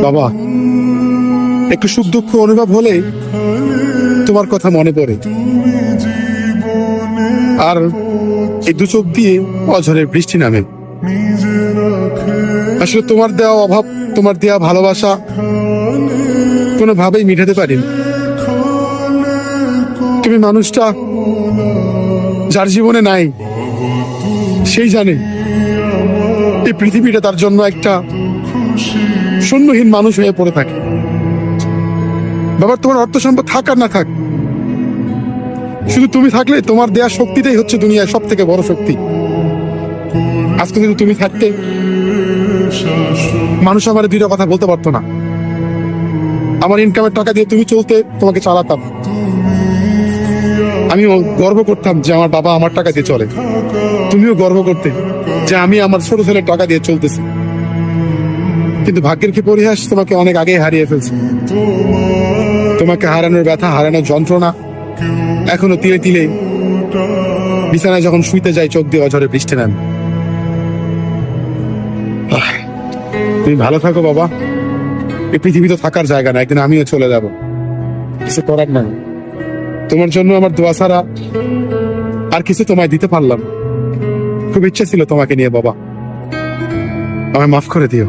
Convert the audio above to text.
বাবা, একটু সুখ দুঃখ অনুভব হলে তোমার কথা মনে পড়ে, আর এই দু চোখ দিয়ে অঝরের বৃষ্টি নামে। আসলে তোমার দেওয়া অভাব, তোমার দেওয়া ভালোবাসা কোনোভাবেই মিটাতে পারিনি। তুমি মানুষটা যার জীবনে নাই, সেই জানে এই পৃথিবীটা তার জন্য একটা শূন্যহীন মানুষ হয়ে পড়ে থাকে। বাবা, তোমার অর্থ সম্পদ থাক আর না থাক, শুধু তুমি থাকলে তোমার দেয়া শক্তিটাই হচ্ছে দুনিয়ার সব থেকে বড় শক্তি। আজকে যদি তুমি থাকতে, মানুষ আমার দুইটা কথা বলতে পারতো না। আমার ইনকামের টাকা দিয়ে তুমি চলতে, তোমাকে চালাতাম। আমিও গর্ব করতাম যে আমার বাবা আমার টাকা দিয়ে চলে। তুমিও গর্ব করতে যে আমি আমার ছোট ছেলের টাকা দিয়ে চলতেছি। কিন্তু ভাগ্যের কি পরিহাস, তোমাকে অনেক আগে হারিয়ে ফেলছি। তোমাকে হারানোর ব্যথা, হারানোর যন্ত্রণা এখনো তিলে তিলে বিছানায় যখন শুইতে যাই, চোখ দিয়ে অঝরে বৃষ্টি নামে। তুমি ভালো থাকো বাবা। এই পৃথিবী তো থাকার জায়গা না, একদিন আমিও চলে যাব, কিছু করার নাই। তোমার জন্য আমার দোয়া ছাড়া আর কিছু তোমায় দিতে পারলাম। খুব ইচ্ছে ছিল তোমাকে নিয়ে বাবা, আমায় মাফ করে দিও।